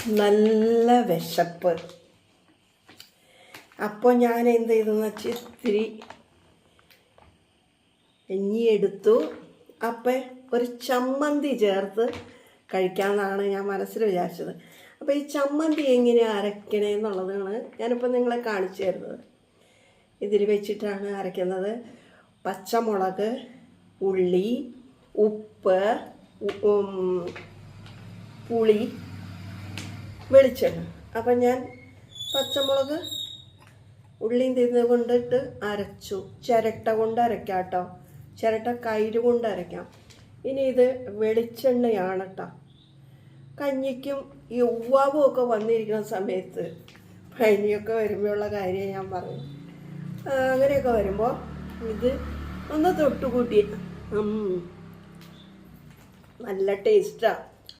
നല്ല വിശപ്പ്. അപ്പോൾ ഞാൻ എന്ത് ചെയ്തെന്ന് വെച്ചാൽ ഇത്തിരി എഞ്ഞി എടുത്തു. അപ്പം ഒരു ചമ്മന്തി ചേർത്ത് കഴിക്കാമെന്നാണ് ഞാൻ മനസ്സിൽ വിചാരിച്ചത്. അപ്പോൾ ഈ ചമ്മന്തി എങ്ങനെ അരയ്ക്കണമെന്നുള്ളതാണ് ഞാനിപ്പോൾ നിങ്ങളെ കാണിച്ചു തരുന്നത്. ഇതിൽ വെച്ചിട്ടാണ് അരയ്ക്കുന്നത്. പച്ചമുളക്, ഉള്ളി, ഉപ്പ്, പുളി, വെളിച്ചെണ്ണ. അപ്പം ഞാൻ പച്ചമുളക് ഉള്ളിയും തിന്ന് കൊണ്ടിട്ട് അരച്ചു. ചിരട്ട കൊണ്ട് അരയ്ക്കാം കേട്ടോ, ചിരട്ട കയ്യിൽ കൊണ്ട് അരയ്ക്കാം. ഇനി ഇത് വെളിച്ചെണ്ണയാണ് കേട്ടോ. കഞ്ഞിക്കും ഈ ഉവ്വാവും ഒക്കെ വന്നിരിക്കുന്ന സമയത്ത് പനിയൊക്കെ വരുമ്പോഴുള്ള കാര്യം ഞാൻ പറയും. അങ്ങനെയൊക്കെ വരുമ്പോൾ ഇത് ഒന്ന് തൊട്ടുകൂട്ടി നല്ല ടേസ്റ്റാണ്.